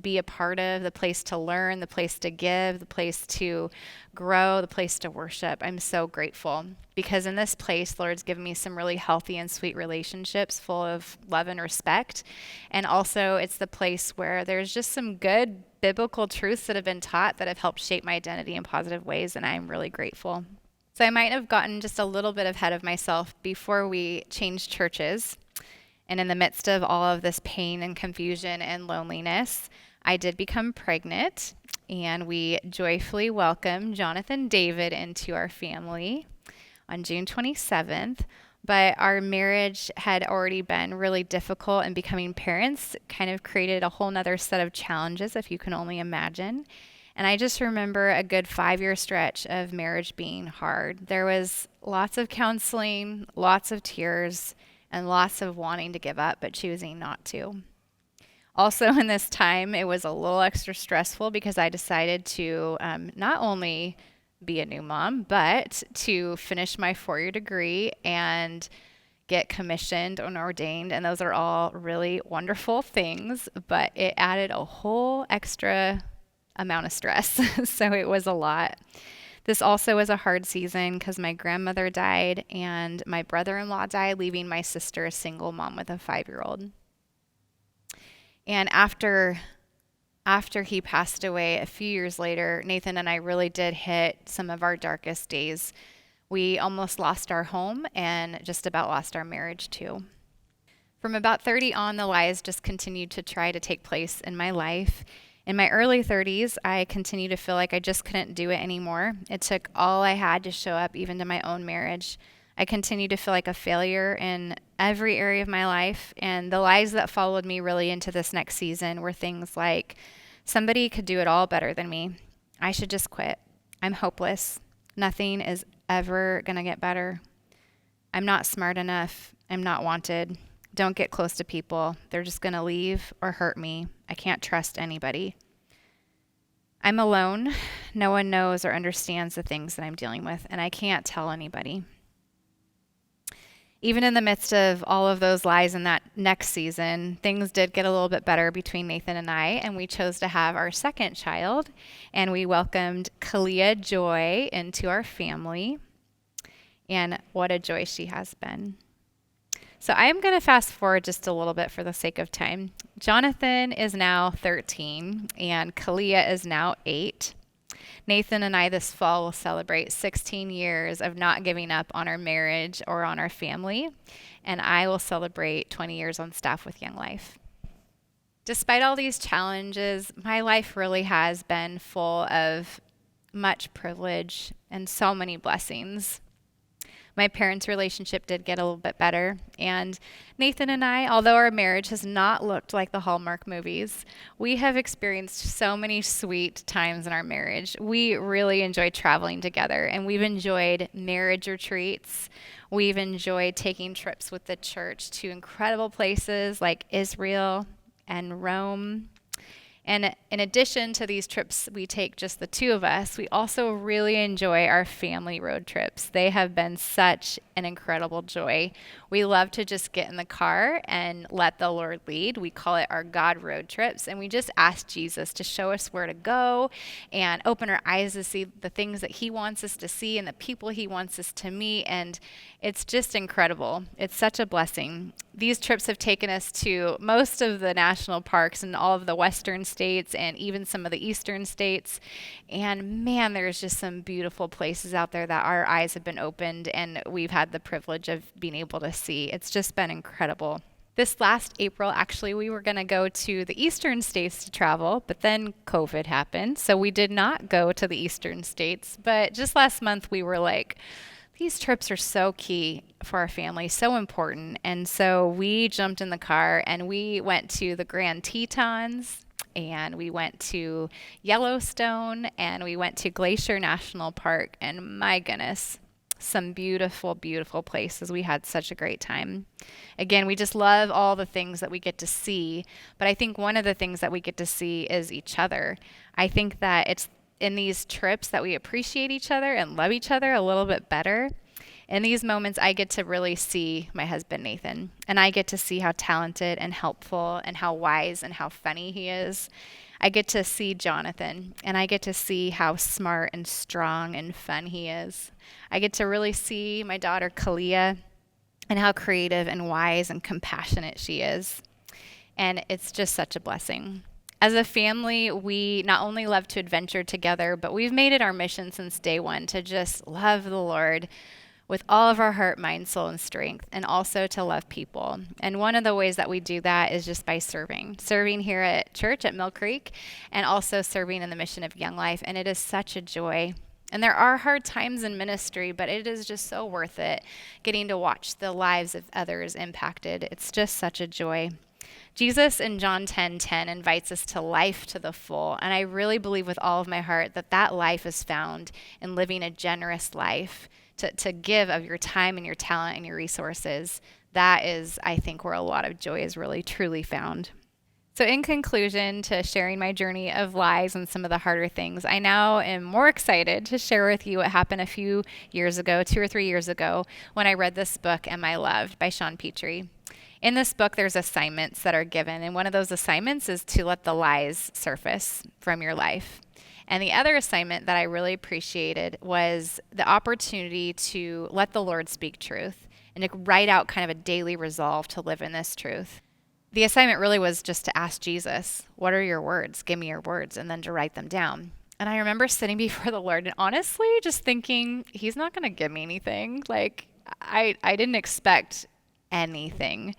be a part of, the place to learn, the place to give, the place to grow, the place to worship. I'm so grateful because in this place, the Lord's given me some really healthy and sweet relationships full of love and respect. And also it's the place where there's just some good biblical truths that have been taught that have helped shape my identity in positive ways, and I'm really grateful. So I might have gotten just a little bit ahead of myself before we changed churches. And in the midst of all of this pain and confusion and loneliness, I did become pregnant, and we joyfully welcomed Jonathan David into our family on June 27th. But our marriage had already been really difficult, and becoming parents kind of created a whole nother set of challenges, if you can only imagine. And I just remember a good 5-year stretch of marriage being hard. There was lots of counseling, lots of tears, and lots of wanting to give up, but choosing not to. Also in this time, it was a little extra stressful because I decided to not only be a new mom, but to finish my 4-year degree and get commissioned and ordained. And those are all really wonderful things, but it added a whole extra amount of stress. So it was a lot. This also was a hard season because my grandmother died and my brother-in-law died, leaving my sister a single mom with a 5-year-old. And after he passed away a few years later, Nathan and I really did hit some of our darkest days. We almost lost our home and just about lost our marriage too. From about 30 on, the lies just continued to try to take place in my life. In my early 30s, I continued to feel like I just couldn't do it anymore. It took all I had to show up, even to my own marriage. I continued to feel like a failure in every area of my life, and the lies that followed me really into this next season were things like, somebody could do it all better than me. I should just quit. I'm hopeless. Nothing is ever going to get better. I'm not smart enough. I'm not wanted. Don't get close to people. They're just going to leave or hurt me. I can't trust anybody. I'm alone. No one knows or understands the things that I'm dealing with, and I can't tell anybody. Even in the midst of all of those lies in that next season, things did get a little bit better between Nathan and I, and we chose to have our second child, and we welcomed Kalia Joy into our family, and what a joy she has been. So I am going to fast forward just a little bit for the sake of time. Jonathan is now 13 and Kalia is now 8. Nathan and I this fall will celebrate 16 years of not giving up on our marriage or on our family, and I will celebrate 20 years on staff with Young Life. Despite all these challenges, my life really has been full of much privilege and so many blessings. My parents' relationship did get a little bit better, and Nathan and I, although our marriage has not looked like the Hallmark movies, we have experienced so many sweet times in our marriage. We really enjoy traveling together, and we've enjoyed marriage retreats. We've enjoyed taking trips with the church to incredible places like Israel and Rome. And in addition to these trips we take just the two of us, we also really enjoy our family road trips. They have been such an incredible joy. We love to just get in the car and let the Lord lead. We call it our God road trips, and we just ask Jesus to show us where to go and open our eyes to see the things that he wants us to see and the people he wants us to meet, and it's just incredible. It's such a blessing. These trips have taken us to most of the national parks and all of the western states and even some of the eastern states. And man, there's just some beautiful places out there that our eyes have been opened and we've had the privilege of being able to see. It's just been incredible. This last April, actually, we were going to go to the eastern states to travel, but then COVID happened. So we did not go to the eastern states. But just last month, we were like, these trips are so key for our family, so important. And so we jumped in the car and we went to the Grand Tetons, and we went to Yellowstone, and we went to Glacier National Park. And my goodness, some beautiful, beautiful places. We had such a great time. Again, we just love all the things that we get to see. But I think one of the things that we get to see is each other. I think that it's in these trips that we appreciate each other and love each other a little bit better. In these moments, I get to really see my husband, Nathan, and I get to see how talented and helpful and how wise and how funny he is. I get to see Jonathan, and I get to see how smart and strong and fun he is. I get to really see my daughter, Kalia, and how creative and wise and compassionate she is. And it's just such a blessing. As a family, we not only love to adventure together, but we've made it our mission since day one to just love the Lord with all of our heart, mind, soul, and strength, and also to love people. And one of the ways that we do that is just by serving here at church at Mill Creek, and also serving in the mission of Young Life. And it is such a joy. And there are hard times in ministry, but it is just so worth it getting to watch the lives of others impacted. It's just such a joy. Jesus in John 10:10 invites us to life to the full, and I really believe with all of my heart that that life is found in living a generous life, to give of your time and your talent and your resources. That is, I think, where a lot of joy is really truly found. So in conclusion to sharing my journey of lies and some of the harder things, I now am more excited to share with you what happened a few years ago, 2 or 3 years ago, when I read this book, Am I Loved, by Shawn Petree. In this book, there's assignments that are given, and one of those assignments is to let the lies surface from your life. And the other assignment that I really appreciated was the opportunity to let the Lord speak truth and to write out kind of a daily resolve to live in this truth. The assignment really was just to ask Jesus, what are your words? Give me your words, and then to write them down. And I remember sitting before the Lord and honestly just thinking, he's not going to give me anything. Like, I didn't expect anything.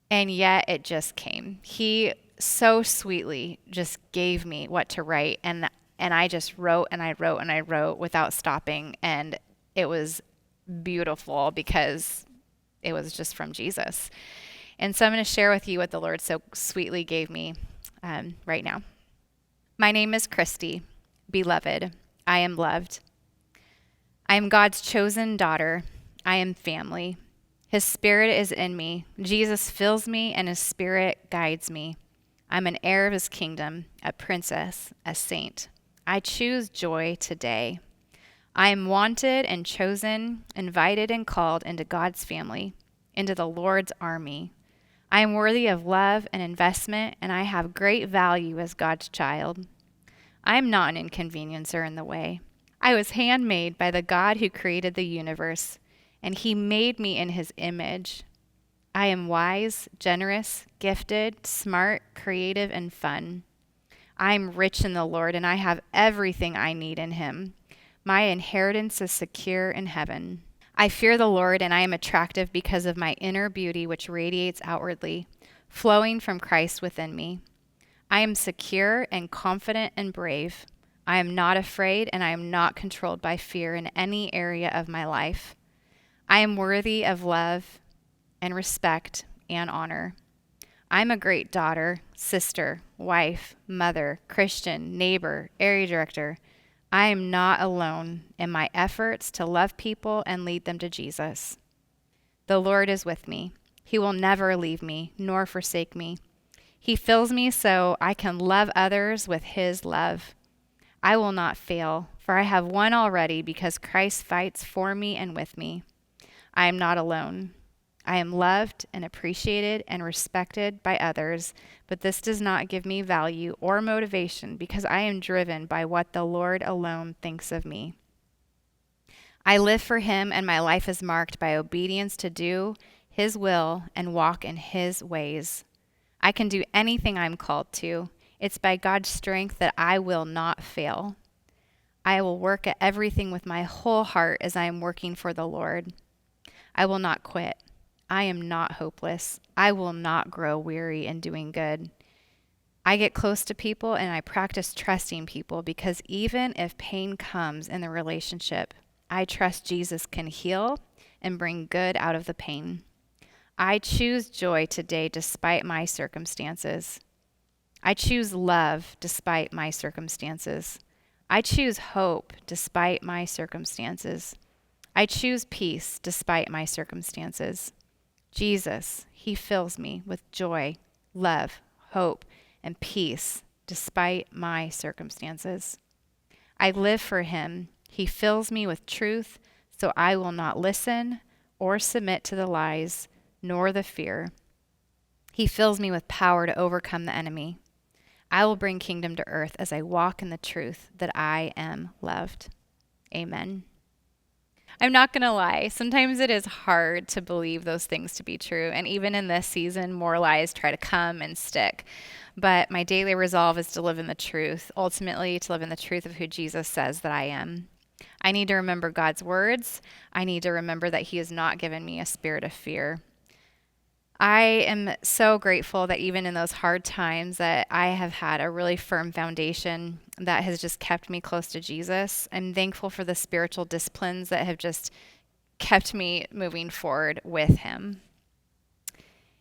And yet it just came. He so sweetly just gave me what to write. And I just wrote and I wrote and I wrote without stopping. And it was beautiful because it was just from Jesus. And so I'm going to share with you what the Lord so sweetly gave me right now. My name is Kristy. Beloved, I am loved. I am God's chosen daughter. I am family. His spirit is in me. Jesus fills me and his spirit guides me. I'm an heir of his kingdom, a princess, a saint. I choose joy today. I am wanted and chosen, invited and called into God's family, into the Lord's army. I am worthy of love and investment, and I have great value as God's child. I am not an inconveniencer in the way. I was handmade by the God who created the universe, and he made me in his image. I am wise, generous, gifted, smart, creative, and fun. I am rich in the Lord, and I have everything I need in him. My inheritance is secure in heaven. I fear the Lord, and I am attractive because of my inner beauty, which radiates outwardly, flowing from Christ within me. I am secure and confident and brave. I am not afraid, and I am not controlled by fear in any area of my life. I am worthy of love and respect and honor. I'm a great daughter, sister, wife, mother, Christian, neighbor, area director. I am not alone in my efforts to love people and lead them to Jesus. The Lord is with me. He will never leave me nor forsake me. He fills me so I can love others with his love. I will not fail, for I have won already because Christ fights for me and with me. I am not alone. I am loved and appreciated and respected by others, but this does not give me value or motivation because I am driven by what the Lord alone thinks of me. I live for him, and my life is marked by obedience to do his will and walk in his ways. I can do anything I'm called to. It's by God's strength that I will not fail. I will work at everything with my whole heart as I am working for the Lord. I will not quit. I am not hopeless. I will not grow weary in doing good. I get close to people and I practice trusting people because even if pain comes in the relationship, I trust Jesus can heal and bring good out of the pain. I choose joy today despite my circumstances. I choose love despite my circumstances. I choose hope despite my circumstances. I choose peace despite my circumstances. Jesus, he fills me with joy, love, hope, and peace despite my circumstances. I live for him. He fills me with truth, so I will not listen or submit to the lies nor the fear. He fills me with power to overcome the enemy. I will bring kingdom to earth as I walk in the truth that I am loved. Amen. I'm not going to lie. Sometimes it is hard to believe those things to be true. And even in this season, more lies try to come and stick. But my daily resolve is to live in the truth, ultimately to live in the truth of who Jesus says that I am. I need to remember God's words. I need to remember that he has not given me a spirit of fear. I am so grateful that even in those hard times that I have had a really firm foundation that has just kept me close to Jesus. I'm thankful for the spiritual disciplines that have just kept me moving forward with him.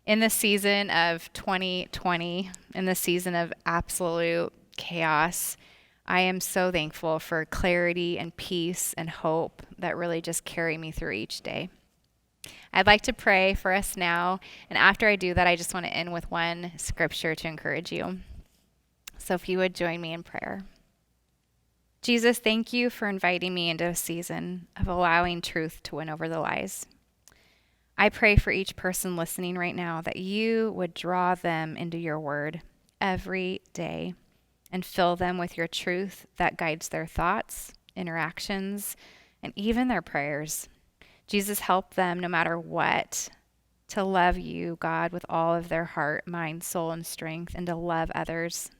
In the season of 2020, in the season of absolute chaos, I am so thankful for clarity and peace and hope that really just carry me through each day. I'd like to pray for us now, and after I do that, I just want to end with one scripture to encourage you. So if you would join me in prayer. Jesus, thank you for inviting me into a season of allowing truth to win over the lies. I pray for each person listening right now that you would draw them into your word every day and fill them with your truth that guides their thoughts, interactions, and even their prayers. Jesus, help them, no matter what, to love you, God, with all of their heart, mind, soul, and strength, and to love others.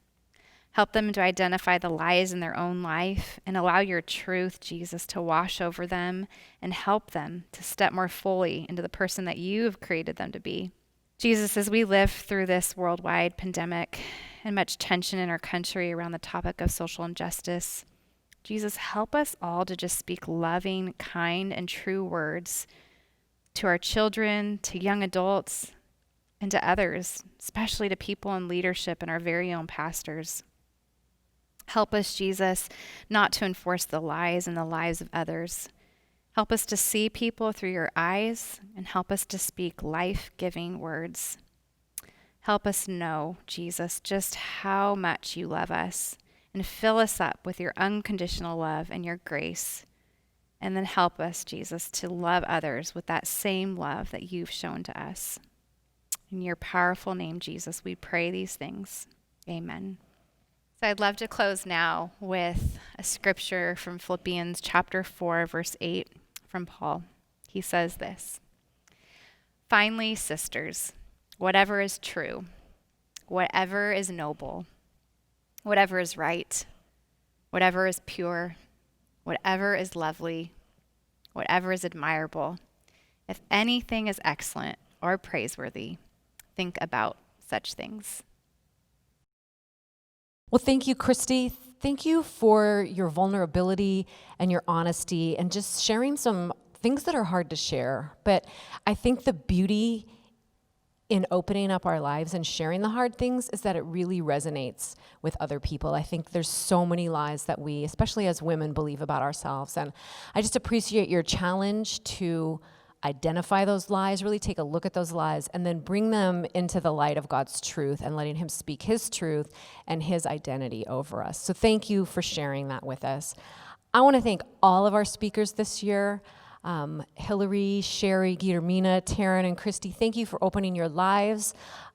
Help them to identify the lies in their own life and allow your truth, Jesus, to wash over them and help them to step more fully into the person that you have created them to be. Jesus, as we live through this worldwide pandemic and much tension in our country around the topic of social injustice, Jesus, help us all to just speak loving, kind, and true words to our children, to young adults, and to others, especially to people in leadership and our very own pastors. Help us, Jesus, not to enforce the lies in the lives of others. Help us to see people through your eyes and help us to speak life-giving words. Help us know, Jesus, just how much you love us. And fill us up with your unconditional love and your grace. And then help us, Jesus, to love others with that same love that you've shown to us. In your powerful name, Jesus, we pray these things. Amen. So I'd love to close now with a scripture from Philippians chapter 4, verse 8 from Paul. He says this: "Finally, sisters, whatever is true, whatever is noble, whatever is right, whatever is pure, whatever is lovely, whatever is admirable, if anything is excellent or praiseworthy, think about such things." Well, thank you, Kristy. Thank you for your vulnerability and your honesty and just sharing some things that are hard to share. But I think the beauty in opening up our lives and sharing the hard things is that it really resonates with other people. I think there's so many lies that we, especially as women, believe about ourselves. And I just appreciate your challenge to identify those lies, really take a look at those lies, and then bring them into the light of God's truth and letting him speak his truth and his identity over us. So thank you for sharing that with us. I want to thank all of our speakers this year. Hillary, Sherry, Guillermina, Taryn, and Kristy, thank you for opening your lives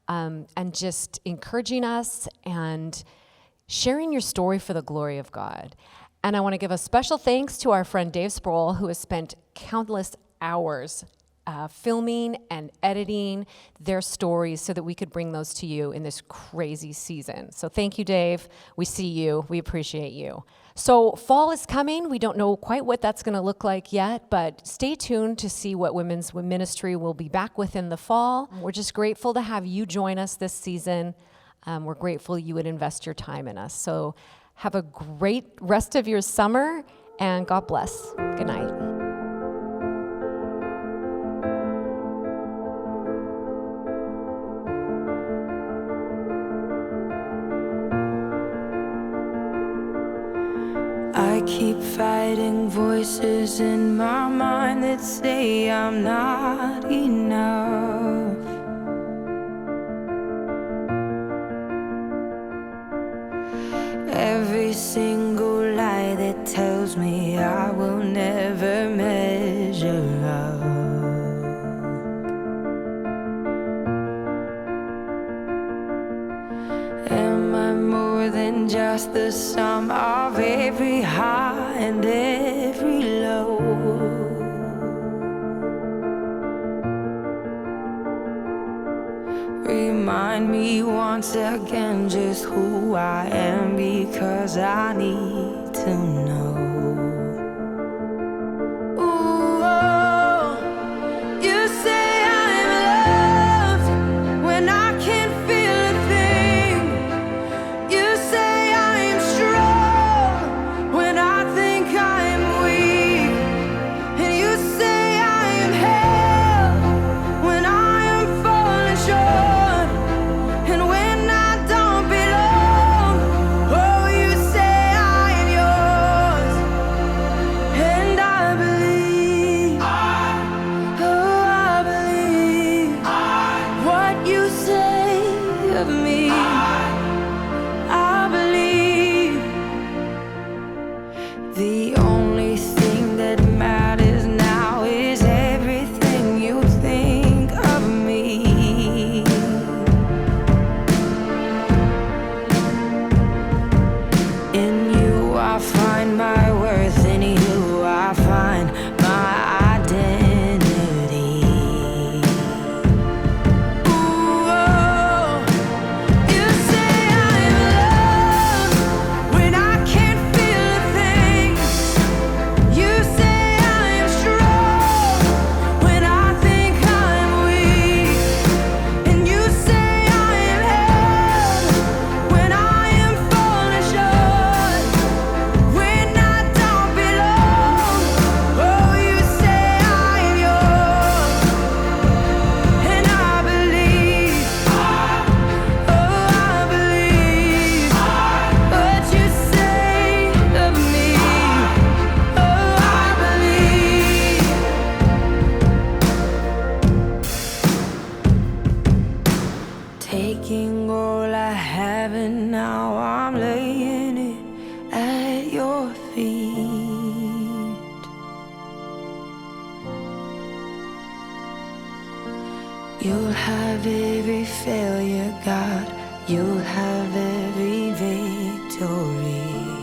and just encouraging us and sharing your story for the glory of God. And I want to give a special thanks to our friend Dave Sproul, who has spent countless hours filming and editing their stories so that we could bring those to you in this crazy season. So thank you, Dave. We see you. We appreciate you. So fall is coming. We don't know quite what that's going to look like yet, but stay tuned to see what Women's Ministry will be back with in the fall. We're just grateful to have you join us this season. We're grateful you would invest your time in us. So have a great rest of your summer, and God bless. Good night. I keep fighting voices in my mind that say I'm not enough. Every single lie that tells me I will never measure up. Am I more than just the sum of every high and every low? Remind me once again just who I am, because I need to know. Ooh, oh, you say I'm loved when I can't feel a thing. You say I'm strong when I think I'm weak. And you say I am held when I am falling short. And when I don't belong, oh, you say I am yours. And I believe, oh, I believe what you say of me. I believe the only thing that matters now is everything you think of me. In you I find my worth, in you I find my identity. Ooh, oh, you say I'm loved when I can't feel a thing. You say I'm strong when I think I'm weak. And you say I am held when I am falling short. When I don't belong, oh, you say I am yours. And I believe, oh, I believe what you say of me. Oh, I believe. Taking all I have and now I'm laying it at your feet. You'll have every failure, God. You'll have every victory.